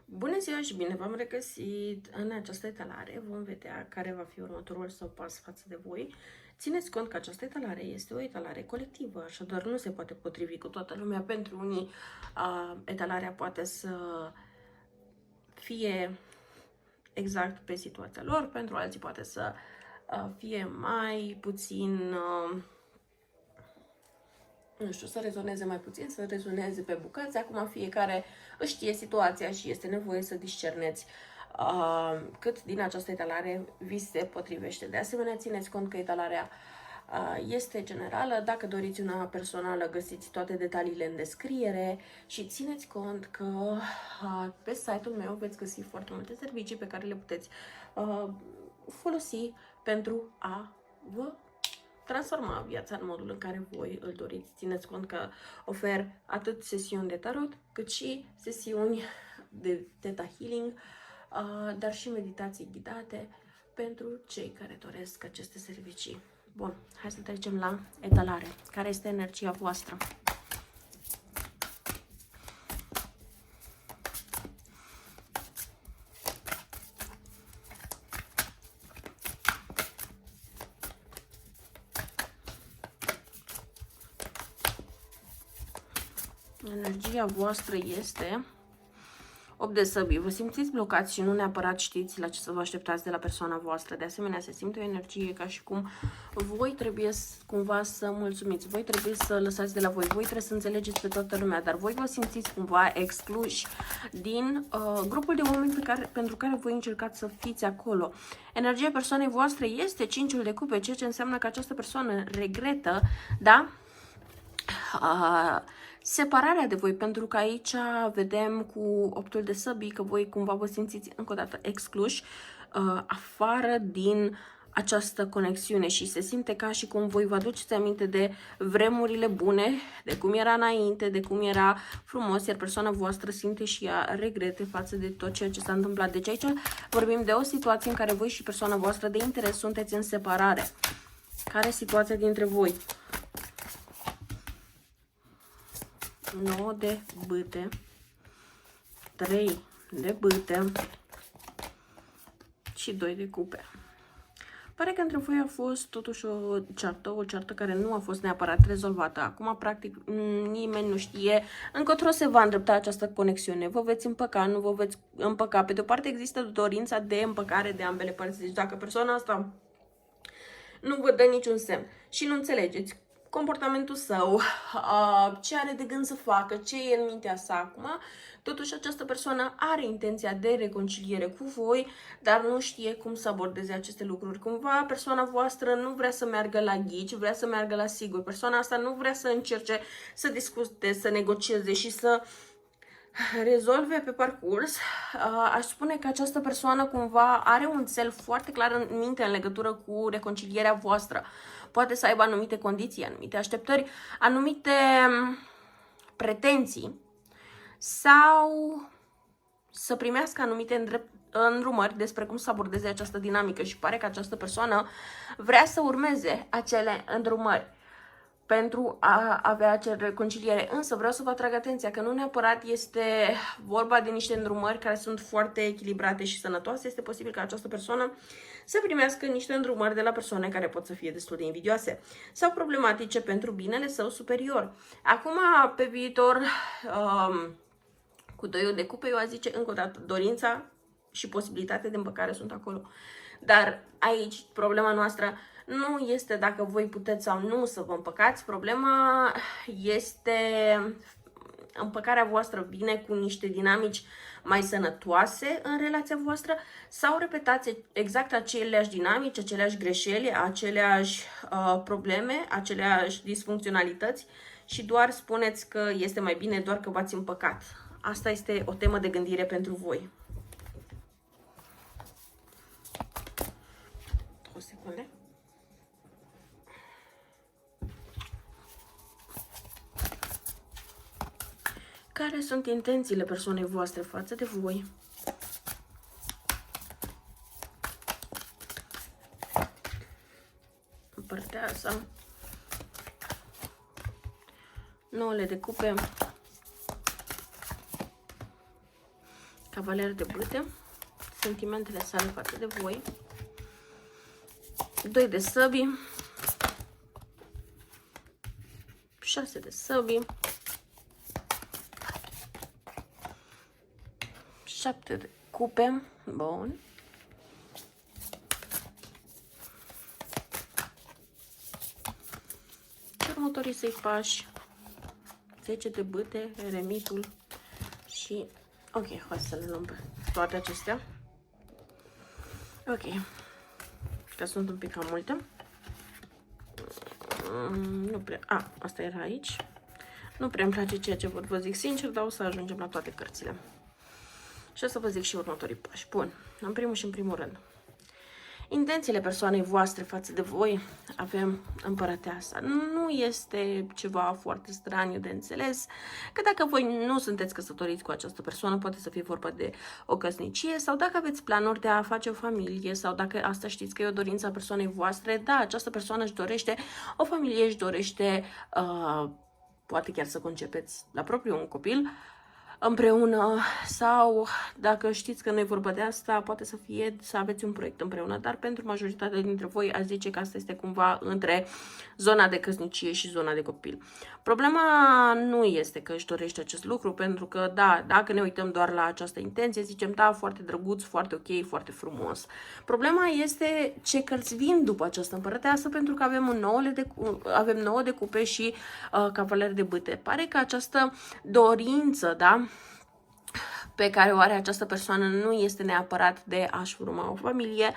Bună ziua și bine v-am regăsit! În această etalare vom vedea care va fi următorul sau pas față de voi. Țineți cont că această etalare este o etalare colectivă, așadar nu se poate potrivi cu toată lumea. Pentru unii etalarea poate să fie exact pe situația lor, pentru alții poate să fie mai puțin... nu știu, să rezoneze mai puțin, să rezoneze pe bucăți. Acum fiecare își știe situația și este nevoie să discerneți cât din această etalare vi se potrivește. De asemenea, țineți cont că etalarea este generală. Dacă doriți una personală, găsiți toate detaliile în descriere și țineți cont că pe site-ul meu veți găsi foarte multe servicii pe care le puteți folosi pentru a vă transforma viața în modul în care voi îl doriți. Țineți cont că ofer atât sesiuni de tarot, cât și sesiuni de Theta Healing, dar și meditații ghidate pentru cei care doresc aceste servicii. Bun, hai să trecem la etalare. Care este energia voastră? Energia voastră este 8 de săbii. Vă simțiți blocați și nu neapărat știți la ce să vă așteptați de la persoana voastră. De asemenea, se simte o energie ca și cum voi trebuie cumva să mulțumiți. Voi trebuie să lăsați de la voi. Voi trebuie să înțelegeți pe toată lumea, dar voi vă simțiți cumva excluși din grupul de oameni pentru care voi încercați să fiți acolo. Energia persoanei voastre este 5-ul de cupe, ceea ce înseamnă că această persoană regretă, da? Separarea de voi, pentru că aici vedem cu 8-ul de săbii că voi cumva vă simțiți încă o dată excluși afară din această conexiune și se simte ca și cum voi vă aduceți aminte de vremurile bune, de cum era înainte, de cum era frumos, iar persoana voastră simte și ea regrete față de tot ceea ce s-a întâmplat. Deci aici vorbim de o situație în care voi și persoana voastră de interes sunteți în separare. Care e situația dintre voi? 9 de bâte, 3 de bâte și 2 de cupe. Pare că între voi a fost totuși o ceartă care nu a fost neapărat rezolvată. Acum, practic, nimeni nu știe încotro se va îndrepta această conexiune. Vă veți împăca, nu vă veți împăca. Pe de o parte există dorința de împăcare de ambele părți. Deci dacă persoana asta nu vă dă niciun semn și nu înțelegeți comportamentul său, ce are de gând să facă, ce e în mintea sa acum, totuși această persoană are intenția de reconciliere cu voi, dar nu știe cum să abordeze aceste lucruri. Cumva persoana voastră nu vrea să meargă la ghici, vrea să meargă la sigur. Persoana asta nu vrea să încerce să discute, să negocieze și să rezolve pe parcurs. Aș spune că această persoană cumva are un cel foarte clar în minte în legătură cu reconcilierea voastră. Poate să aibă anumite condiții, anumite așteptări, anumite pretenții sau să primească anumite îndrumări despre cum să abordeze această dinamică și pare că această persoană vrea să urmeze acele îndrumări pentru a avea acea reconciliere. Însă vreau să vă atrag atenția că nu neapărat este vorba de niște îndrumări care sunt foarte echilibrate și sănătoase. Este posibil ca această persoană să primească niște îndrumări de la persoane care pot să fie destul de invidioase sau problematice pentru binele său superior. Acum, pe viitor, cu 2 de cupe, eu aș zice încă o dată, dorința și posibilitatea de împăcare sunt acolo. Dar aici problema noastră nu este dacă voi puteți sau nu să vă împăcați, problema este împăcarea voastră vine cu niște dinamici mai sănătoase în relația voastră sau repetați exact aceleași dinamici, aceleași greșeli, aceleași probleme, aceleași disfuncționalități și doar spuneți că este mai bine doar că v-ați împăcat. Asta este o temă de gândire pentru voi. O secundă. Care sunt intențiile persoanei voastre față de voi? Împărteasa. 9 de cupe. Cavaler de bâte, sentimentele sale față de voi. 2 de săbii, 6 de săbii, 7 de cupe, bun. Următorii 6 pași, 10 de bâte, eremitul și... Ok, hai să le luăm pe toate acestea. Ok, că sunt un pic cam multe. Nu prea... asta era aici. Nu prea îmi place ceea ce vă zic sincer, dar o să ajungem la toate cărțile. Și o să vă zic și următorii pași. Bun, în primul și în primul rând. Intențiile persoanei voastre față de voi, avem împărăteasa. Nu este ceva foarte straniu de înțeles, că dacă voi nu sunteți căsătoriți cu această persoană, poate să fie vorba de o căsnicie, sau dacă aveți planuri de a face o familie, sau dacă asta știți că e o dorință a persoanei voastre, da, această persoană își dorește o familie, își dorește, poate chiar să concepeți la propriu un copil, împreună, sau dacă știți că nu e vorba de asta, poate să fie să aveți un proiect împreună, dar pentru majoritatea dintre voi aș zice că asta este cumva între zona de căsnicie și zona de copil. Problema nu este că își dorește acest lucru, pentru că da, dacă ne uităm doar la această intenție, zicem da, foarte drăguț, foarte ok, foarte frumos. Problema este ce cărți vin după această împărăteasă, pentru că avem 9 de cupe și cavaler de bâte. Pare că această dorință, da, pe care o are această persoană nu este neapărat de a-și forma o familie,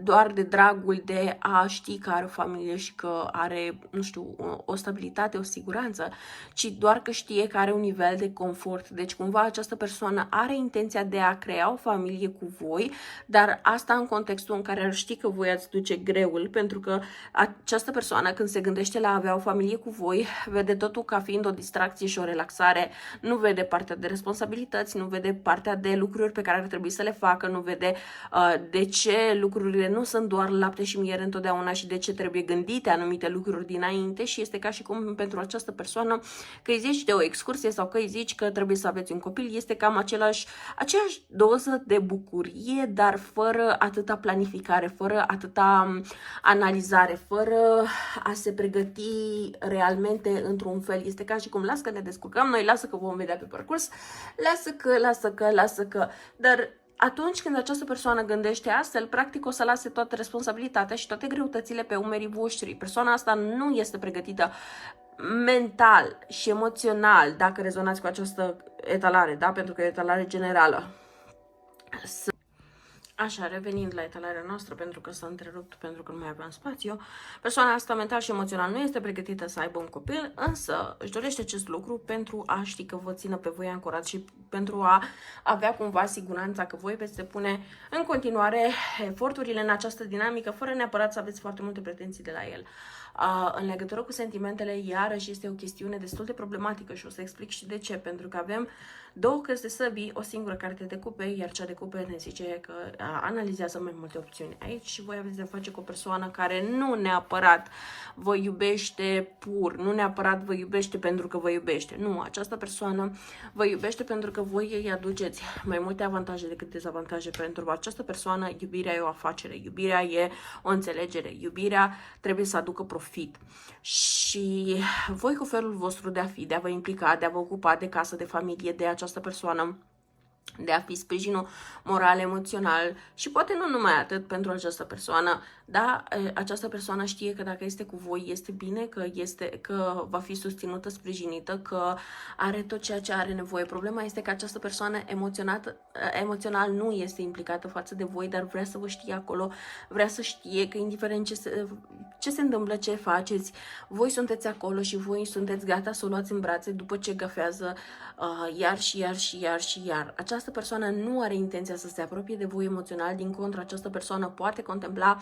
doar de dragul de a ști că are o familie și că are, nu știu, o stabilitate, o siguranță, ci doar că știe că are un nivel de confort. Deci cumva această persoană are intenția de a crea o familie cu voi, dar asta în contextul în care ar ști că voi ați duce greul, pentru că această persoană când se gândește la a avea o familie cu voi, vede totul ca fiind o distracție și o relaxare, nu vede partea de responsabilități, nu vede partea de lucruri pe care ar trebui să le facă, nu vede de ce lucrurile nu sunt doar lapte și miere întotdeauna și de ce trebuie gândite anumite lucruri dinainte, și este ca și cum pentru această persoană că îi zici de o excursie sau că îi zici că trebuie să aveți un copil, este cam aceeași doză de bucurie, dar fără atâta planificare, fără atâta analizare, fără a se pregăti realmente într-un fel. Este ca și cum lasă că ne descurcăm noi, lasă că vom vedea pe parcurs, lasă că, dar atunci când această persoană gândește astfel, practic o să lase toată responsabilitatea și toate greutățile pe umerii voștri. Persoana asta nu este pregătită mental și emoțional, dacă rezonați cu această etalare, da? Pentru că e o etalare generală. Așa, revenind la etalarea noastră, pentru că s-a întrerupt, pentru că nu mai aveam spațiu, persoana asta mental și emoțional nu este pregătită să aibă un copil, însă își dorește acest lucru pentru a ști că vă țină pe voi ancorat și pentru a avea cumva siguranța că voi veți depune în continuare eforturile în această dinamică, fără neapărat să aveți foarte multe pretenții de la el. În legătură cu sentimentele, iarăși este o chestiune destul de problematică și o să explic și de ce, pentru că avem 2 cărți de săbii, o singură carte de cupe, iar cea de cupe ne zice că analizează mai multe opțiuni aici și voi aveți de face cu o persoană care nu neapărat vă iubește pur, nu neapărat vă iubește pentru că vă iubește. Nu, această persoană vă iubește pentru că voi îi aduceți mai multe avantaje decât dezavantaje. Pentru această persoană, iubirea e o afacere, iubirea e o înțelegere, iubirea trebuie să aducă profit. Și voi cu felul vostru de a fi, de a vă implica, de a vă ocupa de casă, de familie, de această persoană, de a fi sprijinul moral, emoțional și poate nu numai atât pentru această persoană, dar această persoană știe că dacă este cu voi este bine, că va fi susținută, sprijinită, că are tot ceea ce are nevoie. Problema este că această persoană emoțional nu este implicată față de voi, dar vrea să vă știe acolo, vrea să știe că indiferent ce se întâmplă, ce faceți, voi sunteți acolo și voi sunteți gata să o luați în brațe după ce gafează iar. Această persoană nu are intenția să se apropie de voi emoțional, din contră, această persoană poate contempla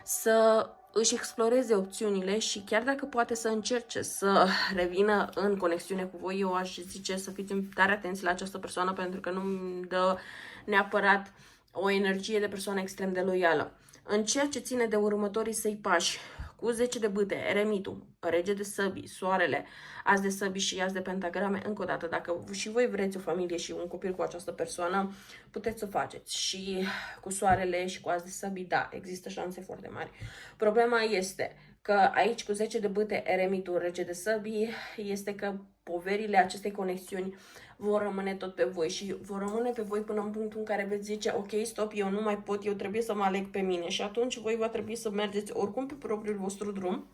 să își exploreze opțiunile și chiar dacă poate să încerce să revină în conexiune cu voi, eu aș zice să fiți tare atenți la această persoană pentru că nu îmi dă neapărat o energie de persoană extrem de loială. În ceea ce ține de următorii 6 pași, cu 10 de bâte, eremitul, rege de săbii, soarele, as de săbii și as de pentagrame, încă o dată, dacă și voi vreți o familie și un copil cu această persoană, puteți să faceți. Și cu soarele și cu as de săbii, da, există șanse foarte mari. Problema este că aici cu 10 de bâte, eremitul, rege de săbii, este că poverile acestei conexiuni vor rămâne tot pe voi și vor rămâne pe voi până în punctul în care veți zice ok, stop, eu nu mai pot, eu trebuie să mă aleg pe mine și atunci voi va trebui să mergeți oricum pe propriul vostru drum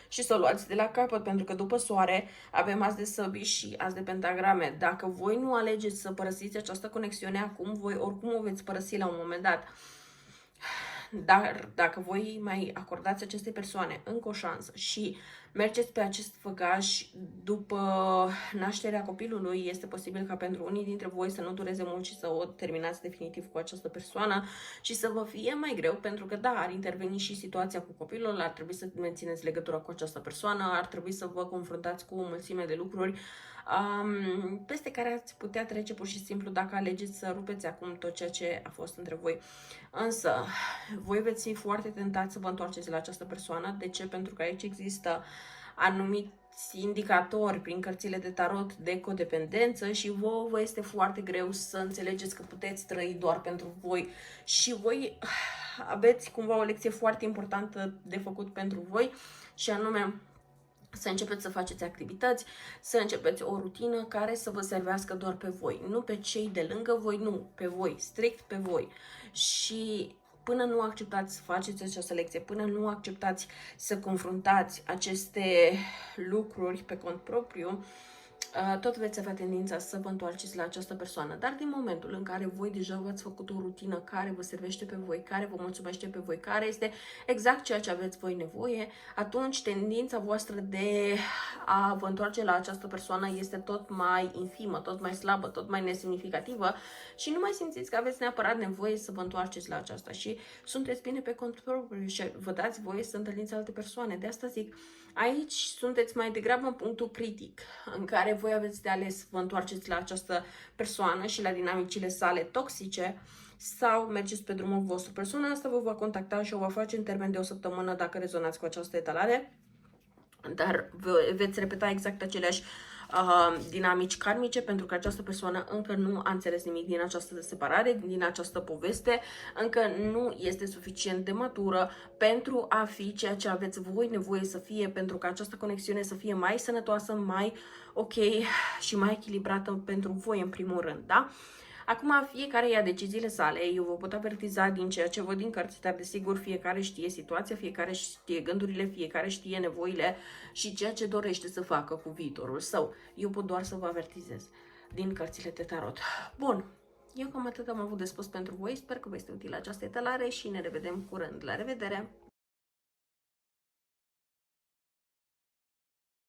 și să o luați de la capăt, pentru că după soare avem as de săbii și as de pentagrame. Dacă voi nu alegeți să părăsiți această conexiune acum, voi oricum o veți părăsi la un moment dat. Dar dacă voi mai acordați acestei persoane încă o șansă și mergeți pe acest făgaș după nașterea copilului, este posibil ca pentru unii dintre voi să nu dureze mult și să o terminați definitiv cu această persoană și să vă fie mai greu, pentru că da, ar interveni și situația cu copilul, ar trebui să mențineți legătura cu această persoană, ar trebui să vă confruntați cu o mulțime de lucruri peste care ați putea trece pur și simplu dacă alegeți să rupeți acum tot ceea ce a fost între voi. Însă, voi veți fi foarte tentați să vă întoarceți la această persoană. De ce? Pentru că aici există anumiți indicatori prin cărțile de tarot de codependență și vă este foarte greu să înțelegeți că puteți trăi doar pentru voi și voi aveți cumva o lecție foarte importantă de făcut pentru voi și anume să începeți să faceți activități, să începeți o rutină care să vă servească doar pe voi, nu pe cei de lângă voi, nu, pe voi, strict pe voi. Și până nu acceptați să faceți această lecție, până nu acceptați să confruntați aceste lucruri pe cont propriu, tot veți avea tendința să vă întoarceți la această persoană. Dar din momentul în care voi deja v-ați făcut o rutină care vă servește pe voi, care vă mulțumește pe voi, care este exact ceea ce aveți voi nevoie, atunci tendința voastră de a vă întoarce la această persoană este tot mai infimă, tot mai slabă, tot mai nesemnificativă și nu mai simțiți că aveți neapărat nevoie să vă întoarceți la aceasta și sunteți bine pe cont propriu și vă dați voie să întâlniți alte persoane. De asta zic, aici sunteți mai degrabă în punctul critic, în care voi aveți de ales să vă întoarceți la această persoană și la dinamicile sale toxice sau mergeți pe drumul vostru. Persoana asta vă va contacta și o va face în termen de o săptămână dacă rezonați cu această etalare, dar veți repeta exact aceleași dinamici karmice, pentru că această persoană încă nu a înțeles nimic din această separare, din această poveste, încă nu este suficient de matură pentru a fi ceea ce aveți voi nevoie să fie, pentru ca această conexiune să fie mai sănătoasă, mai ok și mai echilibrată pentru voi în primul rând, da? Acum fiecare ia deciziile sale, eu vă pot avertiza din ceea ce văd din cărți, dar desigur fiecare știe situația, fiecare știe gândurile, fiecare știe nevoile și ceea ce dorește să facă cu viitorul său. Eu pot doar să vă avertizez din cărțile de tarot. Bun, eu cam atât am avut de spus pentru voi, sper că vă este utilă această etalare și ne revedem curând. La revedere!